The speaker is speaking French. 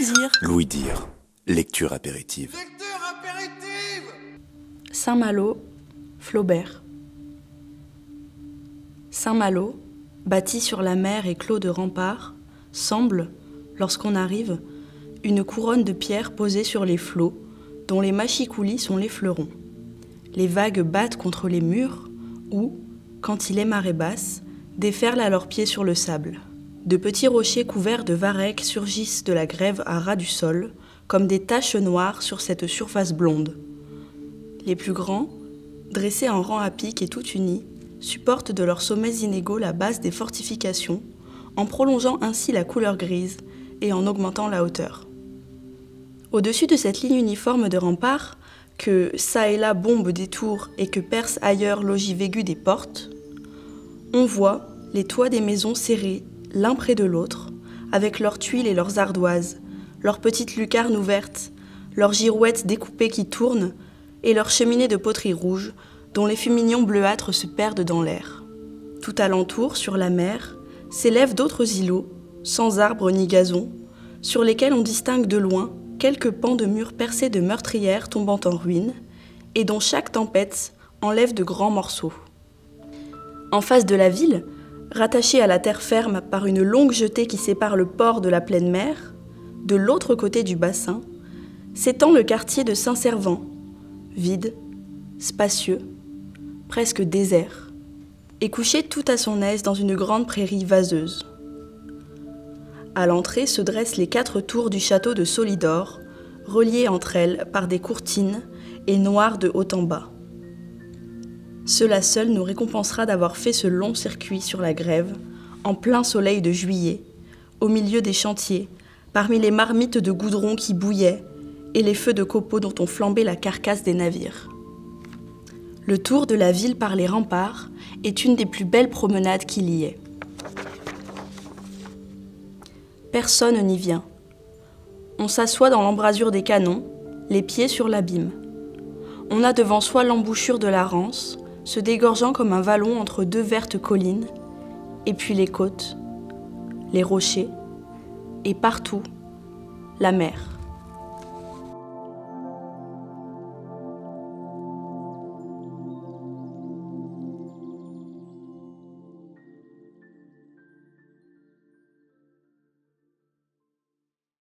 Loisir. Louis-Dire, lecture apéritive. Lecture apéritive. Saint-Malo, Flaubert. Saint-Malo, bâti sur la mer et clos de remparts, semble, lorsqu'on arrive, une couronne de pierre posée sur les flots, dont les machicoulis sont les fleurons. Les vagues battent contre les murs ou, quand il est marée basse, déferlent à leurs pieds sur le sable. De petits rochers couverts de varechs surgissent de la grève à ras du sol, comme des taches noires sur cette surface blonde. Les plus grands, dressés en rang à pic et tout unis, supportent de leurs sommets inégaux la base des fortifications, en prolongeant ainsi la couleur grise et en augmentant la hauteur. Au-dessus de cette ligne uniforme de remparts, que çà et là bombent des tours et que percent ailleurs l'ogive aiguë des portes, on voit les toits des maisons serrés l'un près de l'autre, avec leurs tuiles et leurs ardoises, leurs petites lucarnes ouvertes, leurs girouettes découpées qui tournent et leurs cheminées de poterie rouge dont les fumignons bleuâtres se perdent dans l'air. Tout alentour, sur la mer, s'élèvent d'autres îlots, sans arbres ni gazon, sur lesquels on distingue de loin quelques pans de murs percés de meurtrières tombant en ruine et dont chaque tempête enlève de grands morceaux. En face de la ville, rattachée à la terre ferme par une longue jetée qui sépare le port de la pleine mer, de l'autre côté du bassin, s'étend le quartier de Saint-Servant, vide, spacieux, presque désert, et couché tout à son aise dans une grande prairie vaseuse. À l'entrée se dressent les 4 tours du château de Solidor, reliées entre elles par des courtines et noires de haut en bas. Cela seul nous récompensera d'avoir fait ce long circuit sur la grève, en plein soleil de juillet, au milieu des chantiers, parmi les marmites de goudron qui bouillaient et les feux de copeaux dont on flambait la carcasse des navires. Le tour de la ville par les remparts est une des plus belles promenades qu'il y ait. Personne n'y vient. On s'assoit dans l'embrasure des canons, les pieds sur l'abîme. On a devant soi l'embouchure de la Rance, se dégorgeant comme un vallon entre 2 vertes collines, et puis les côtes, les rochers, et partout, la mer.